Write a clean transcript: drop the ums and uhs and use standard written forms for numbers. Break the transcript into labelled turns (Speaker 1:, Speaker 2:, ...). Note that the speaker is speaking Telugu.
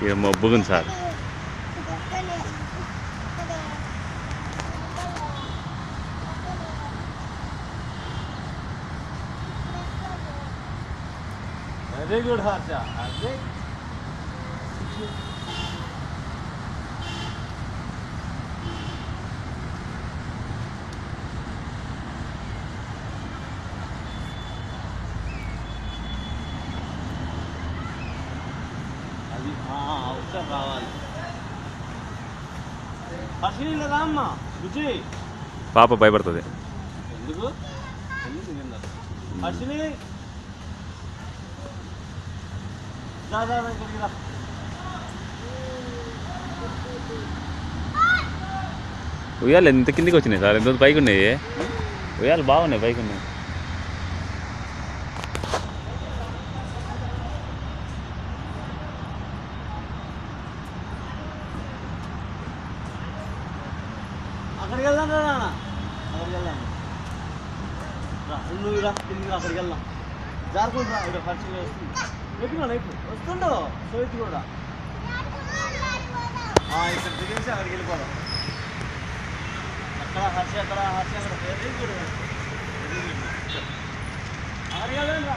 Speaker 1: ఇక మబ్బుగుంది సార్.
Speaker 2: Very good Harsha. అదే అది అవసరం రావాలి. హర్షిని లేదా అమ్మ రుచి
Speaker 1: పాప భయపడుతుంది.
Speaker 2: ఎందుకు హర్షిని దాదా ఇక్కడికి రా.
Speaker 1: ఉయ్యాలు ఎంత కిందికి వచ్చినాయి సార్? ఎంత పైకి ఉన్నాయి ఉయ్యాలు? బాగున్నాయి, పైకి ఉన్నాయి.
Speaker 2: అక్కడికి వెళ్దాం రా నాన్న, అక్కడికి వెళ్దాం రా. నువ్వు రా కిందికి రా, అక్కడికి వెళ్దాం. జారుకుంటా ఇక్కడ హర్షి వస్తుంది. ఎప్పుడు ఇప్పుడు వస్తుండో సోయిత్ కూడా ఇక్కడ దిగేసి అక్కడికి వెళ్ళిపోదాం. అక్కడ హర్షి అక్కడ హర్షి అక్కడ వెరీ గుడ్. Very good. అక్కడికి వెళ్దాం రా.